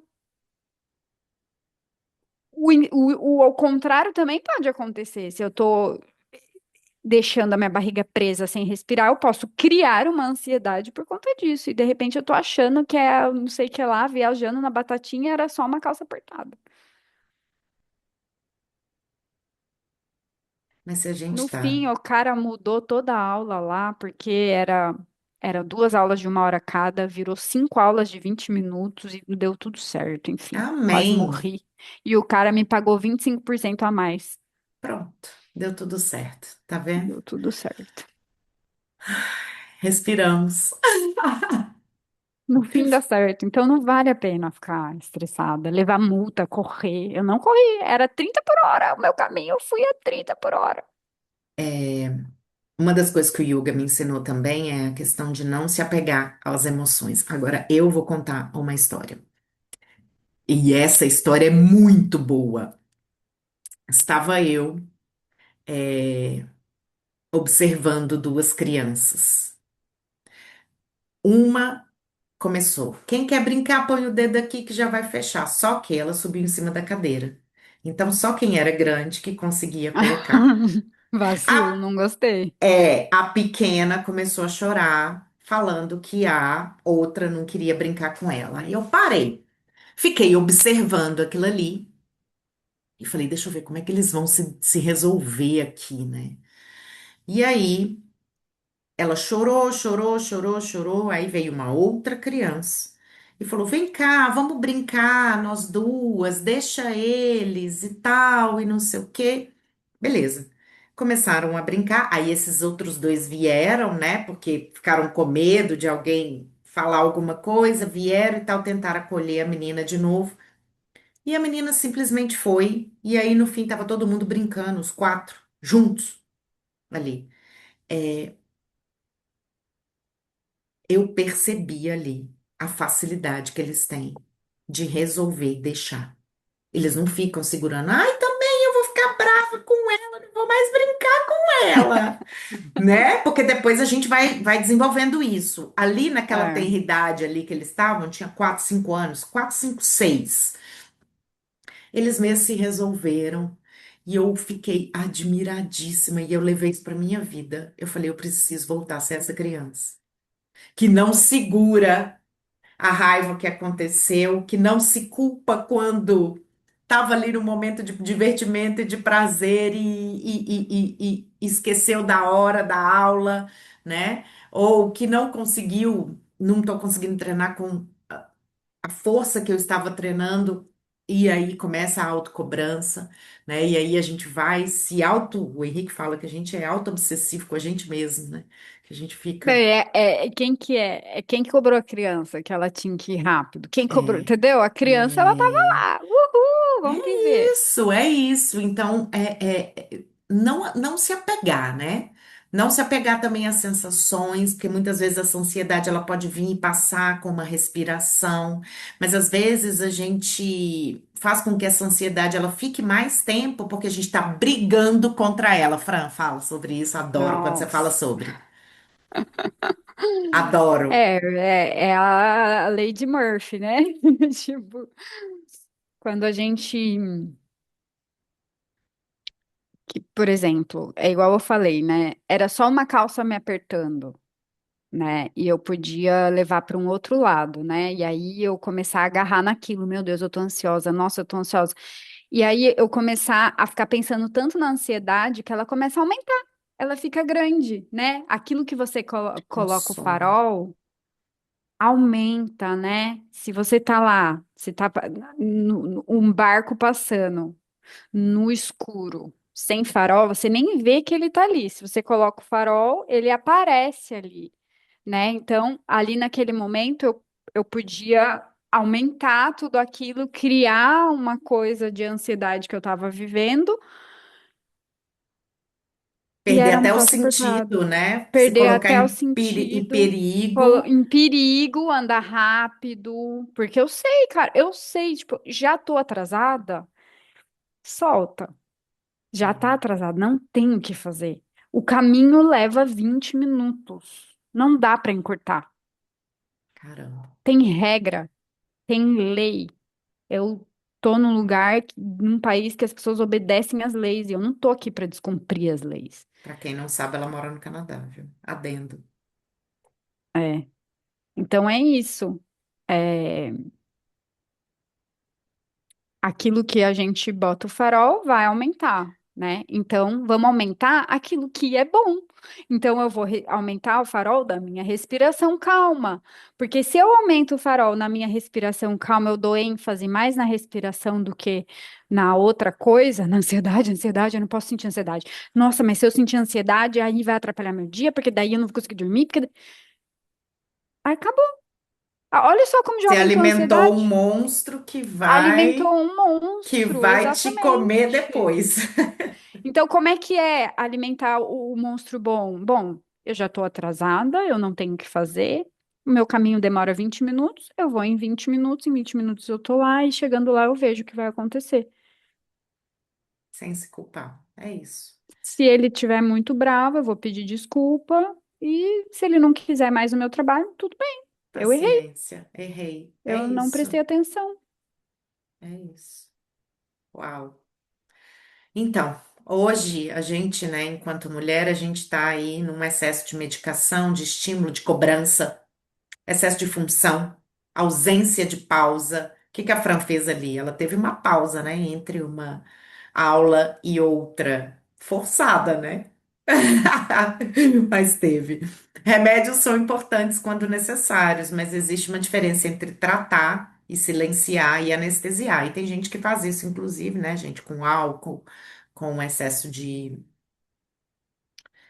Ao contrário também pode acontecer. Se eu tô deixando a minha barriga presa sem respirar, eu posso criar uma ansiedade por conta disso. E de repente eu tô achando que é não sei o que lá, viajando na batatinha, era só uma calça apertada. Mas se a gente No tá. fim, o cara mudou toda a aula lá, porque era 2 aulas de 1 hora cada, virou 5 aulas de 20 minutos e deu tudo certo, enfim, quase Amém. morri. E o cara me pagou 25% a mais. Pronto. Deu tudo certo. Tá vendo? Deu tudo certo. Respiramos. No fim dá certo. Então não vale a pena ficar estressada, levar multa, correr. Eu não corri, era 30 por hora. O meu caminho eu fui a 30 por hora. É, uma das coisas que o yoga me ensinou também é a questão de não se apegar às emoções. Agora, eu vou contar uma história. E essa história é muito boa. Estava eu, é, observando duas crianças. Uma começou. Quem quer brincar, põe o dedo aqui que já vai fechar. Só que ela subiu em cima da cadeira. Então, só quem era grande que conseguia colocar. Vacilo, A, não gostei. a pequena começou a chorar, falando que a outra não queria brincar com ela. Aí eu parei, fiquei observando aquilo ali e falei, deixa eu ver como é que eles vão se resolver aqui, né? E aí ela chorou, chorou, chorou, chorou. Aí veio uma outra criança e falou: Vem cá, vamos brincar, nós duas, deixa eles e tal, e não sei o quê. Beleza. Começaram a brincar. Aí esses outros dois vieram, né? Porque ficaram com medo de alguém falar alguma coisa, vieram e tal, tentaram acolher a menina de novo. E a menina simplesmente foi. E aí no fim tava todo mundo brincando, os quatro, juntos ali. É, eu percebi ali a facilidade que eles têm de resolver e deixar. Eles não ficam segurando, ai, também eu vou ficar brava com ela, não vou mais brincar com ela, né? Porque depois a gente vai desenvolvendo isso. Ali naquela É. tenridade ali que eles estavam, tinha 4, 5 anos, 4, 5, 6. Eles mesmos se resolveram. E eu fiquei admiradíssima e eu levei isso para minha vida. Eu falei, eu preciso voltar a ser essa criança que não segura a raiva que aconteceu, que não se culpa quando estava ali no momento de divertimento e de prazer e esqueceu da hora da aula, né? Ou que não conseguiu, não estou conseguindo treinar com a força que eu estava treinando. E aí começa a autocobrança, né? E aí a gente vai se auto. O Henrique fala que a gente é auto-obsessivo com a gente mesmo, né? Que a gente fica. Bem, quem que é? É quem que cobrou a criança que ela tinha que ir rápido? Quem cobrou, É, entendeu? A criança, ela tava é, lá. Uhul, vamos é viver. isso, é isso. Então, não se apegar, né? Não se apegar também às sensações, porque muitas vezes essa ansiedade ela pode vir e passar com uma respiração, mas às vezes a gente faz com que essa ansiedade ela fique mais tempo porque a gente está brigando contra ela. Fran, fala sobre isso, adoro quando você fala Nossa. sobre. Adoro. É a lei de Murphy, né? Tipo, quando a gente, por exemplo, é igual eu falei, né? Era só uma calça me apertando, né? E eu podia levar para um outro lado, né? E aí eu começar a agarrar naquilo, meu Deus, eu tô ansiosa, nossa, eu tô ansiosa. E aí eu começar a ficar pensando tanto na ansiedade que ela começa a aumentar, ela fica grande, né? Aquilo que você coloca o Consome. farol aumenta, né? Se você tá lá, se tá um barco passando no escuro, sem farol, você nem vê que ele tá ali. Se você coloca o farol, ele aparece ali, né? Então, ali naquele momento, eu podia aumentar tudo aquilo, criar uma coisa de ansiedade que eu estava vivendo, e Perder era uma até o calça apertada. sentido, né? Se Perder colocar até o em sentido, perigo. em perigo, andar rápido, porque eu sei, cara, eu sei, tipo, já tô atrasada, solta. Já tá atrasado, não tem o que fazer. O caminho leva 20 minutos. Não dá para encurtar. Caramba. Tem regra, tem lei. Eu tô num lugar, num país que as pessoas obedecem às leis e eu não tô aqui para descumprir as leis. Para quem não sabe, ela mora no Canadá, viu? Adendo. É. Então é isso. É, aquilo que a gente bota o farol vai aumentar, né? Então, vamos aumentar aquilo que é bom. Então, eu vou aumentar o farol da minha respiração calma. Porque se eu aumento o farol na minha respiração calma, eu dou ênfase mais na respiração do que na outra coisa, na ansiedade. Ansiedade, eu não posso sentir ansiedade. Nossa, mas se eu sentir ansiedade, aí vai atrapalhar meu dia, porque daí eu não vou conseguir dormir, porque... Aí acabou. Ah, olha só como já Você aumentou a alimentou um ansiedade. monstro Alimentou um que monstro, vai te comer exatamente. depois. Então, como é que é alimentar o monstro bom? Bom, eu já estou atrasada, eu não tenho o que fazer. O meu caminho demora 20 minutos, eu vou em 20 minutos eu tô lá e chegando lá eu vejo o que vai acontecer. Sem se culpar. É isso. Se ele estiver muito bravo, eu vou pedir desculpa. E se ele não quiser mais o meu trabalho, tudo bem, eu errei, Paciência. Errei. É eu não isso. prestei atenção. É isso. Uau. Então, hoje a gente, né, enquanto mulher, a gente está aí num excesso de medicação, de estímulo, de cobrança, excesso de função, ausência de pausa. O que que a Fran fez ali? Ela teve uma pausa, né, entre uma aula e outra, forçada, né? Mas teve. Remédios são importantes quando necessários, mas existe uma diferença entre tratar e silenciar e anestesiar. E tem gente que faz isso, inclusive, né, gente, com álcool, com excesso de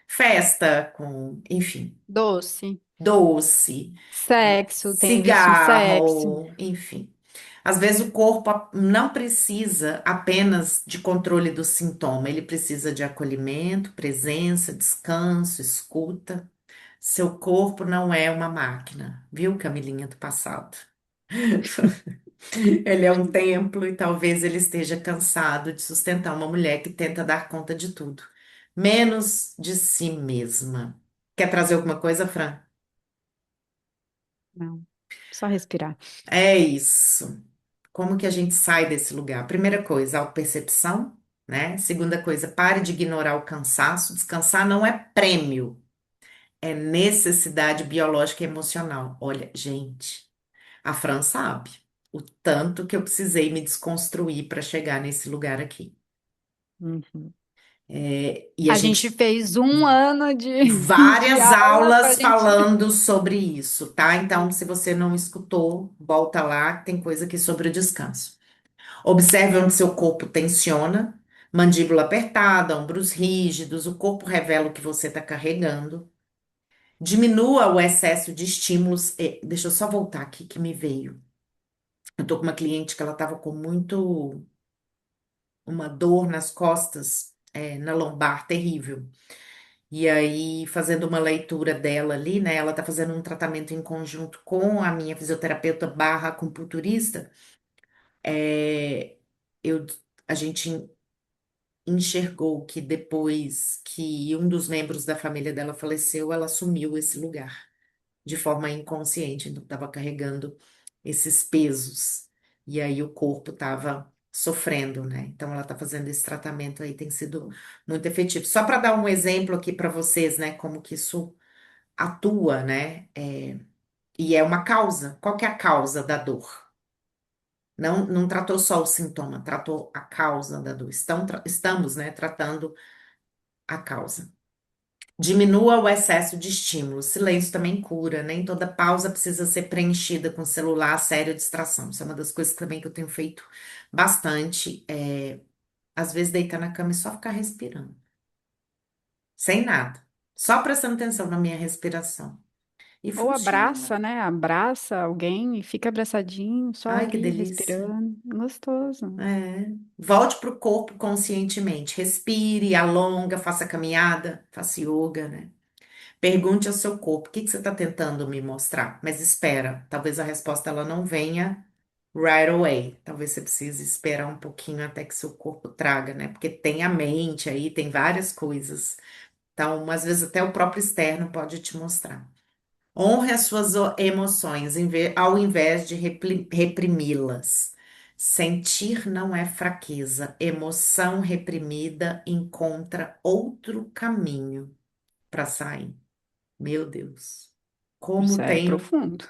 festa, com, enfim, Doce, doce, sexo, tem vício em sexo. cigarro, enfim. Às vezes o corpo não precisa apenas de controle do sintoma, ele precisa de acolhimento, presença, descanso, escuta. Seu corpo não é uma máquina, viu, Camilinha do passado? Ele é um templo e talvez ele esteja cansado de sustentar uma mulher que tenta dar conta de tudo, menos de si mesma. Quer trazer alguma coisa, Fran? Não, só respirar. É isso. Como que a gente sai desse lugar? Primeira coisa, autopercepção, né? Segunda coisa, pare de ignorar o cansaço. Descansar não é prêmio, é necessidade biológica e emocional. Olha, gente, a Fran sabe o tanto que eu precisei me desconstruir para chegar nesse lugar aqui. Uhum. E a A gente gente fez um ano de várias aula para a aulas gente. falando sobre isso, tá? Então, se você não escutou, volta lá, tem coisa aqui sobre o descanso. Observe onde seu corpo tensiona, mandíbula apertada, ombros rígidos, o corpo revela o que você está carregando. Diminua o excesso de estímulos. Deixa eu só voltar aqui que me veio. Eu tô com uma cliente que ela estava com uma dor nas costas, na lombar, terrível. E aí, fazendo uma leitura dela ali, né? Ela tá fazendo um tratamento em conjunto com a minha fisioterapeuta barra acupunturista. É, eu, a gente enxergou que depois que um dos membros da família dela faleceu, ela assumiu esse lugar de forma inconsciente, então estava carregando esses pesos e aí o corpo estava sofrendo, né? Então ela está fazendo esse tratamento aí, tem sido muito efetivo. Só para dar um exemplo aqui para vocês, né, como que isso atua, né? E é uma causa. Qual que é a causa da dor? Não, não tratou só o sintoma, tratou a causa da dor. Estamos, né, tratando a causa. Diminua o excesso de estímulo. Silêncio também cura. Nem toda pausa precisa ser preenchida com celular, sério, distração. Isso é uma das coisas também que eu tenho feito bastante. Às vezes deitar na cama e só ficar respirando, sem nada. Só prestando atenção na minha respiração. E Ou funciona. abraça, né? Abraça alguém e fica abraçadinho, só Ai, que ali delícia. respirando. Gostoso. Volte para o corpo conscientemente. Respire, alonga, faça caminhada, faça yoga, né? Pergunte ao seu corpo, o que que você está tentando me mostrar? Mas espera, talvez a resposta ela não venha right away. Talvez você precise esperar um pouquinho até que seu corpo traga, né? Porque tem a mente aí, tem várias coisas. Então, às vezes até o próprio externo pode te mostrar. Honre as suas emoções ao invés de reprimi-las. Sentir não é fraqueza. Emoção reprimida encontra outro caminho para sair. Meu Deus. Isso Como é tenho, profundo.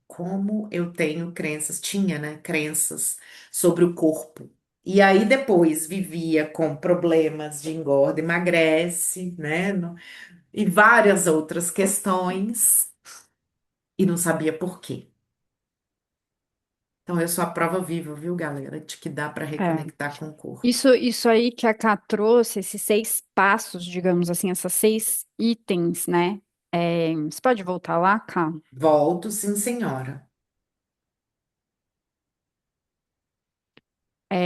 como eu tenho crenças, tinha, né, crenças sobre o corpo. E aí depois vivia com problemas de engorda, emagrece, né, e várias outras questões e não sabia por quê. Então eu sou a prova viva, viu, galera, de que dá para É. reconectar com o corpo. Isso aí que a Ká trouxe, esses 6 passos, digamos assim, essas 6 itens, né? Você pode voltar lá, Ká? Volto, sim, senhora.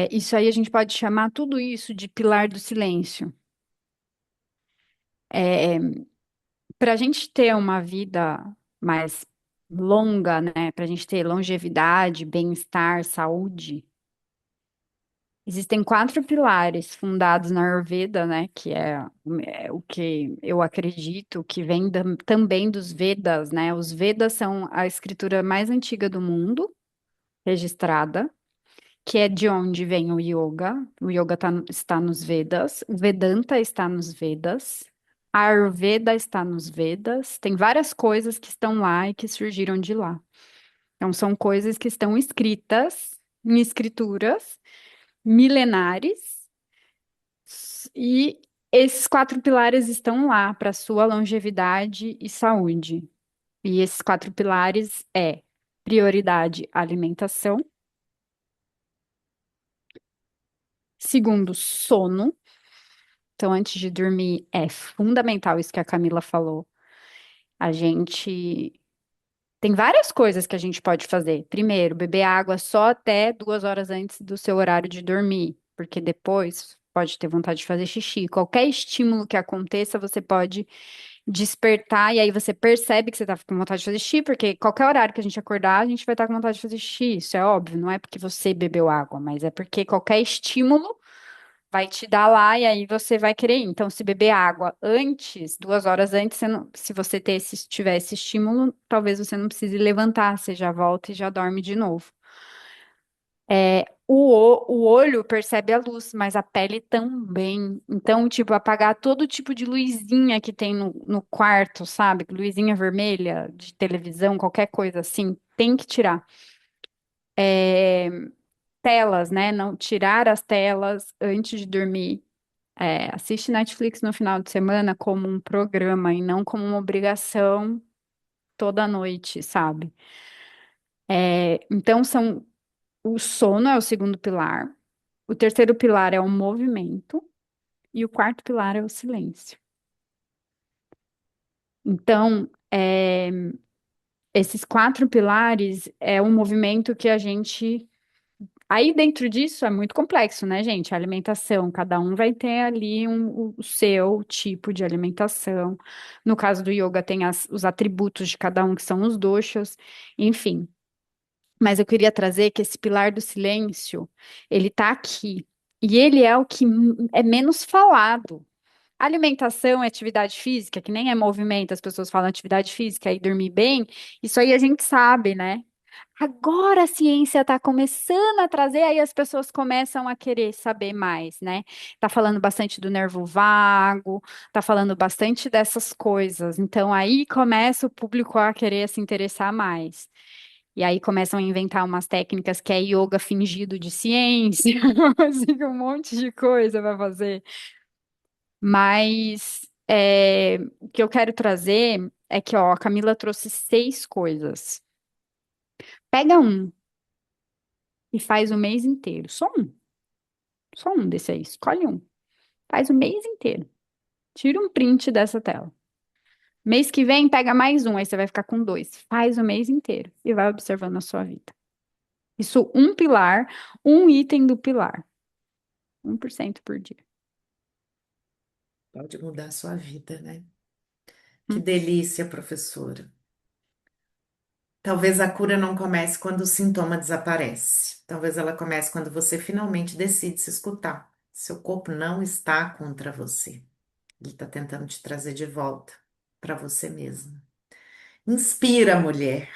Isso aí a gente pode chamar tudo isso de pilar do silêncio. É, para a gente ter uma vida mais longa, né? Para a gente ter longevidade, bem-estar, saúde, existem 4 pilares fundados na Ayurveda, né? Que é o que eu acredito que vem também dos Vedas, né? Os Vedas são a escritura mais antiga do mundo, registrada, que é de onde vem o yoga. O yoga está nos Vedas, o Vedanta está nos Vedas, a Ayurveda está nos Vedas. Tem várias coisas que estão lá e que surgiram de lá. Então, são coisas que estão escritas em escrituras milenares. E esses 4 pilares estão lá para sua longevidade e saúde. E esses 4 pilares prioridade, alimentação. Segundo, sono. Então, antes de dormir, é fundamental isso que a Camila falou. A gente tem várias coisas que a gente pode fazer. Primeiro, beber água só até 2 horas antes do seu horário de dormir, porque depois pode ter vontade de fazer xixi. Qualquer estímulo que aconteça, você pode despertar, e aí você percebe que você tá com vontade de fazer xixi, porque qualquer horário que a gente acordar, a gente vai estar com vontade de fazer xixi. Isso é óbvio, não é porque você bebeu água, mas é porque qualquer estímulo vai te dar lá e aí você vai querer ir. Então, se beber água antes, 2 horas antes, se você tiver esse estímulo, talvez você não precise levantar, você já volta e já dorme de novo. O olho percebe a luz, mas a pele também. Então, tipo, apagar todo tipo de luzinha que tem no quarto, sabe? Luzinha vermelha de televisão, qualquer coisa assim, tem que tirar. Telas, né? Não tirar as telas antes de dormir. Assiste Netflix no final de semana como um programa e não como uma obrigação toda noite, sabe? Então, o sono é o segundo pilar, o terceiro pilar é o movimento e o quarto pilar é o silêncio. Então, esses 4 pilares é um movimento que a gente. Aí dentro disso é muito complexo, né, gente? A alimentação, cada um vai ter ali o seu tipo de alimentação. No caso do yoga, tem os atributos de cada um, que são os doshas, enfim. Mas eu queria trazer que esse pilar do silêncio, ele tá aqui. E ele é o que é menos falado. Alimentação e atividade física, que nem é movimento, as pessoas falam atividade física e dormir bem, isso aí a gente sabe, né? Agora a ciência está começando a trazer, aí as pessoas começam a querer saber mais, né? Tá falando bastante do nervo vago, tá falando bastante dessas coisas. Então aí começa o público a querer se interessar mais. E aí começam a inventar umas técnicas que é yoga fingido de ciência, assim, um monte de coisa para fazer. Mas o que eu quero trazer é que, ó, a Camila trouxe 6 coisas. Pega um e faz o mês inteiro. Só um desse aí. Escolhe um. Faz o mês inteiro. Tira um print dessa tela. Mês que vem, pega mais um, aí você vai ficar com 2. Faz o mês inteiro e vai observando a sua vida. Isso, um pilar, um item do pilar. 1% por dia. Pode mudar a sua vida, né? Que Hum. delícia, professora. Talvez a cura não comece quando o sintoma desaparece. Talvez ela comece quando você finalmente decide se escutar. Seu corpo não está contra você. Ele está tentando te trazer de volta para você mesmo. Inspira, mulher.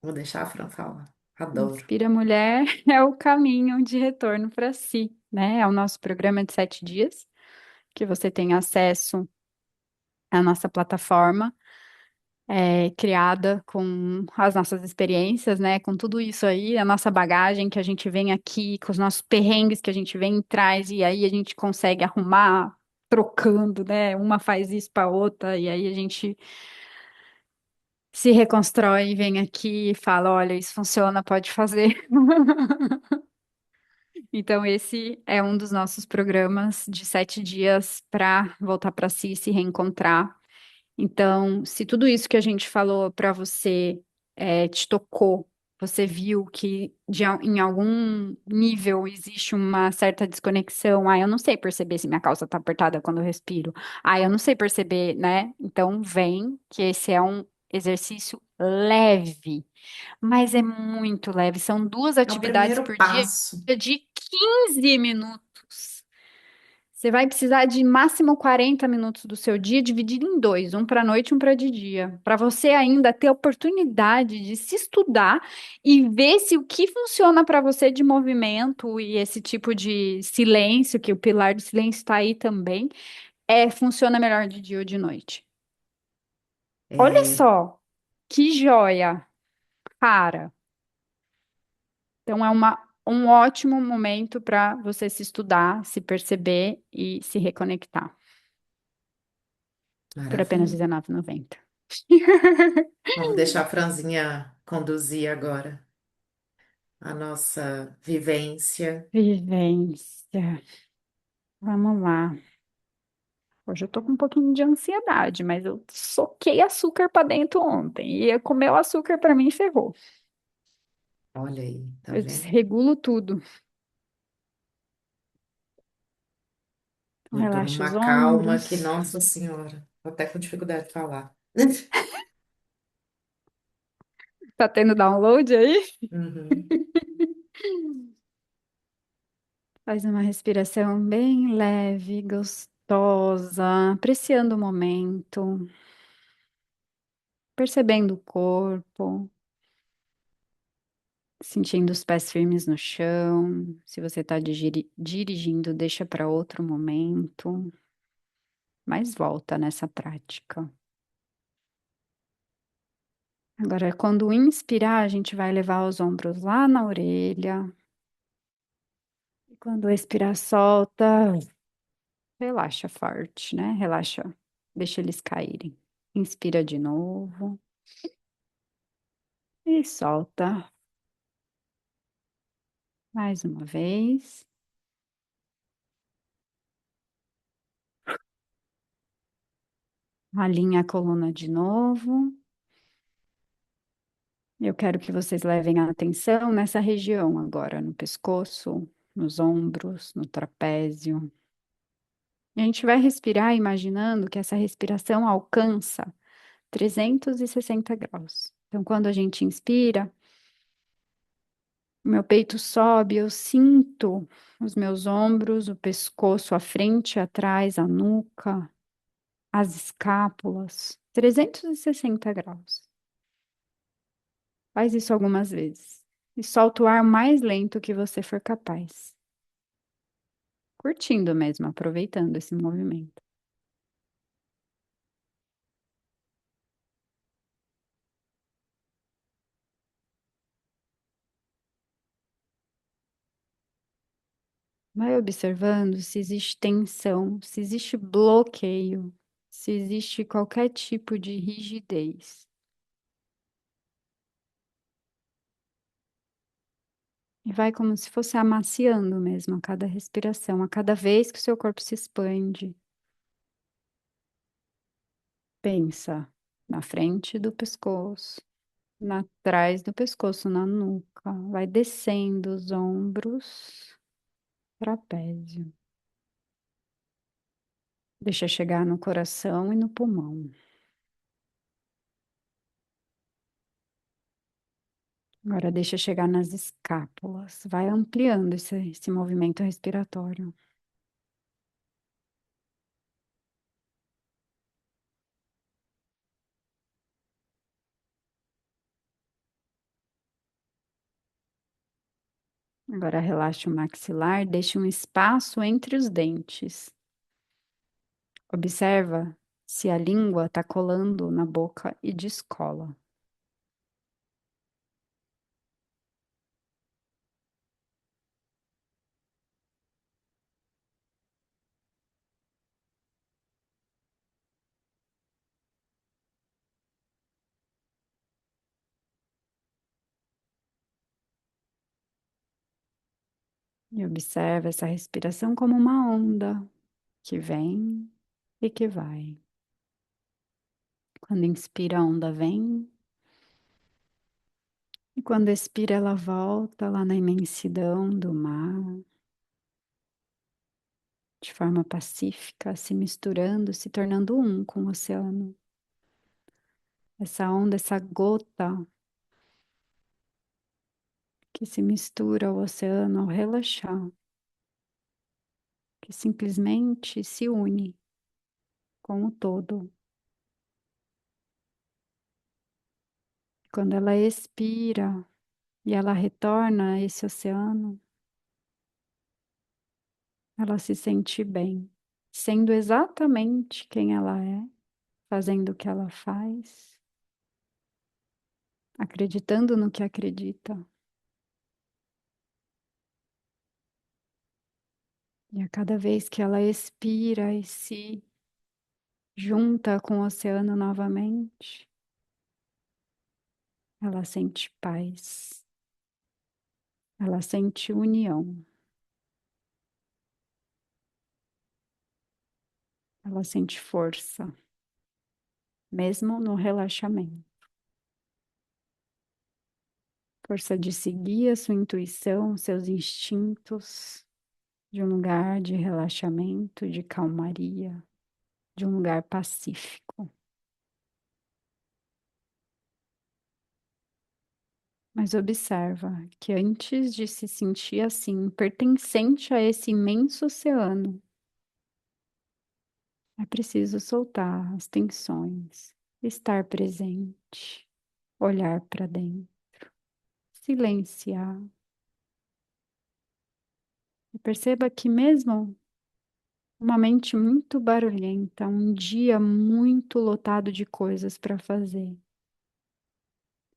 Vou deixar a Fran falar. Adoro. Inspira Mulher é o caminho de retorno para si, né? É o nosso programa de 7 dias, que você tem acesso à nossa plataforma, criada com as nossas experiências, né? Com tudo isso aí, a nossa bagagem que a gente vem aqui, com os nossos perrengues que a gente vem e traz, e aí a gente consegue arrumar trocando, né? Uma faz isso para outra, e aí a gente se reconstrói, vem aqui e fala, olha, isso funciona, pode fazer. Então, esse é um dos nossos programas de 7 dias para voltar para si e se reencontrar. Então, se tudo isso que a gente falou para você te tocou, você viu que em algum nível existe uma certa desconexão. Ah, eu não sei perceber se minha calça está apertada quando eu respiro. Ah, eu não sei perceber, né? Então, vem que esse é um exercício leve, mas é muito leve. São duas É o atividades primeiro por dia passo. de 15 minutos. Você vai precisar de máximo 40 minutos do seu dia, dividido em dois, um para noite e um para de dia, para você ainda ter a oportunidade de se estudar e ver se o que funciona para você de movimento e esse tipo de silêncio, que o pilar do silêncio está aí também, funciona melhor de dia ou de noite. Olha É, só, que joia, cara. Então um ótimo momento para você se estudar, se perceber e se reconectar. Por apenas maravilha. R$19,90. Vamos deixar a Franzinha conduzir agora a nossa vivência. Vivência. Vamos lá. Hoje eu tô com um pouquinho de ansiedade, mas eu soquei açúcar pra dentro ontem. E comer o açúcar pra mim ferrou. Olha aí, tá Eu vendo? desregulo tudo. Então, Eu tô relaxa os numa calma que, ombros. nossa senhora, tô até com dificuldade de falar. Tá tendo download aí? Uhum. Faz uma respiração bem leve, gostosa, apreciando o momento, percebendo o corpo. Sentindo os pés firmes no chão. Se você está dirigindo, deixa para outro momento, mas volta nessa prática. Agora, quando inspirar, a gente vai levar os ombros lá na orelha. E quando expirar, solta. Relaxa forte, né? Relaxa. Deixa eles caírem. Inspira de novo e solta mais uma vez. Alinha a coluna de novo. Eu quero que vocês levem a atenção nessa região agora, no pescoço, nos ombros, no trapézio. E a gente vai respirar imaginando que essa respiração alcança 360 graus. Então, quando a gente inspira, o meu peito sobe, eu sinto os meus ombros, o pescoço, a frente, atrás, a nuca, as escápulas. 360 graus. Faz isso algumas vezes. E solta o ar mais lento que você for capaz. Curtindo mesmo, aproveitando esse movimento. Vai observando se existe tensão, se existe bloqueio, se existe qualquer tipo de rigidez. E vai como se fosse amaciando mesmo a cada respiração, a cada vez que o seu corpo se expande. Pensa na frente do pescoço, na trás do pescoço, na nuca. Vai descendo os ombros, trapézio. Deixa chegar no coração e no pulmão. Agora deixa chegar nas escápulas. Vai ampliando esse movimento respiratório. Agora relaxa o maxilar, deixe um espaço entre os dentes. Observa se a língua está colando na boca e descola. E observa essa respiração como uma onda que vem e que vai. Quando inspira, a onda vem, e quando expira, ela volta lá na imensidão do mar, de forma pacífica, se misturando, se tornando um com o oceano. Essa onda, essa gota que se mistura ao oceano ao relaxar, que simplesmente se une com o todo. Quando ela expira e ela retorna a esse oceano, ela se sente bem, sendo exatamente quem ela é, fazendo o que ela faz, acreditando no que acredita. E a cada vez que ela expira e se junta com o oceano novamente, ela sente paz, ela sente união, ela sente força, mesmo no relaxamento. Força de seguir a sua intuição, seus instintos, de um lugar de relaxamento, de calmaria, de um lugar pacífico. Mas observa que antes de se sentir assim, pertencente a esse imenso oceano, é preciso soltar as tensões, estar presente, olhar para dentro, silenciar. E perceba que mesmo uma mente muito barulhenta, um dia muito lotado de coisas para fazer,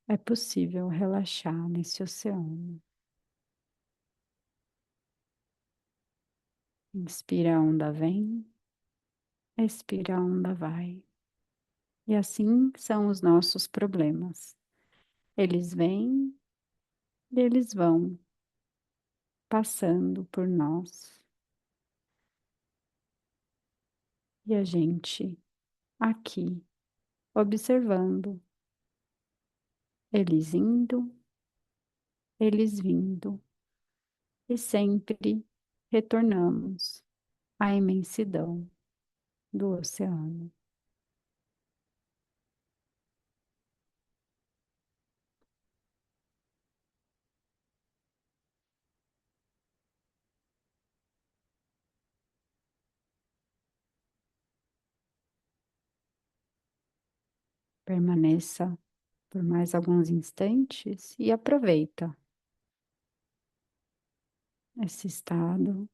é possível relaxar nesse oceano. Inspira, a onda vem, expira, a onda vai. E assim são os nossos problemas. Eles vêm e eles vão passando por nós. E a gente aqui observando, eles indo, eles vindo, e sempre retornamos à imensidão do oceano. Permaneça por mais alguns instantes e aproveita esse estado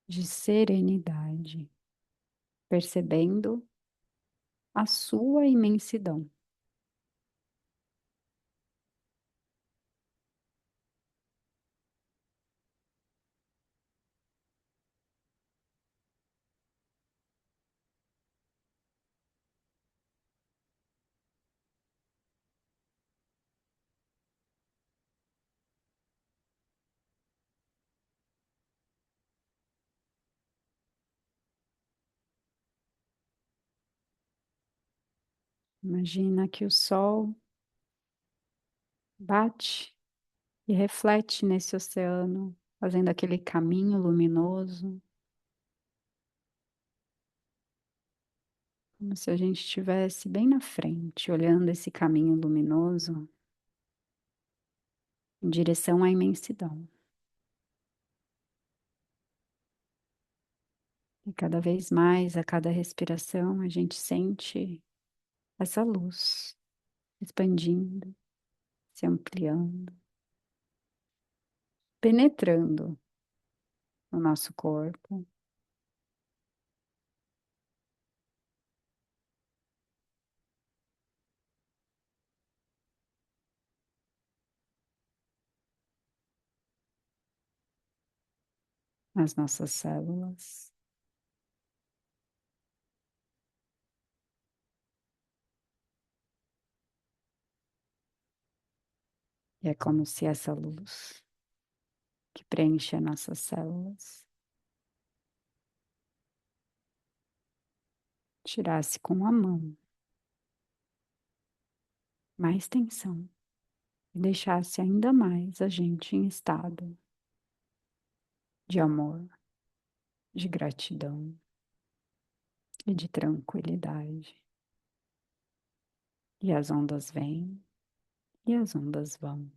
de serenidade, percebendo a sua imensidão. Imagina que o sol bate e reflete nesse oceano, fazendo aquele caminho luminoso, como se a gente estivesse bem na frente, olhando esse caminho luminoso em direção à imensidão. E cada vez mais, a cada respiração, a gente sente essa luz expandindo, se ampliando. penetrando no nosso corpo, nas nossas células. E é como se essa luz que preenche as nossas células tirasse com a mão mais tensão e deixasse ainda mais a gente em estado de amor, de gratidão e de tranquilidade. E as ondas vêm e as ondas vão.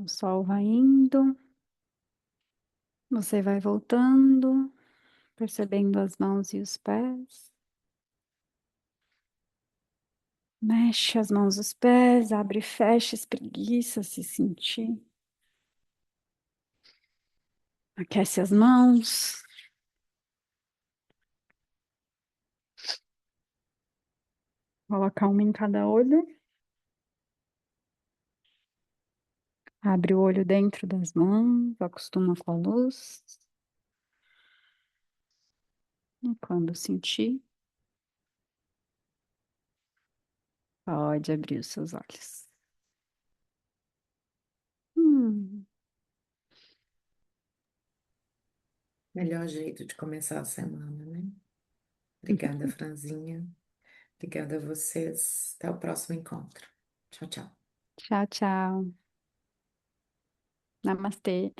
O sol vai indo, você vai voltando, percebendo as mãos e os pés. Mexe as mãos e os pés, abre e fecha, espreguiça se sentir. Aquece as mãos, coloca uma em cada olho. Abre o olho dentro das mãos, acostuma com a luz. E quando sentir, pode abrir os seus olhos. Hum, Melhor jeito de começar a semana, né? Obrigada, Franzinha. Obrigada a vocês. Até o próximo encontro. Tchau, tchau. tchau, tchau. Namastê.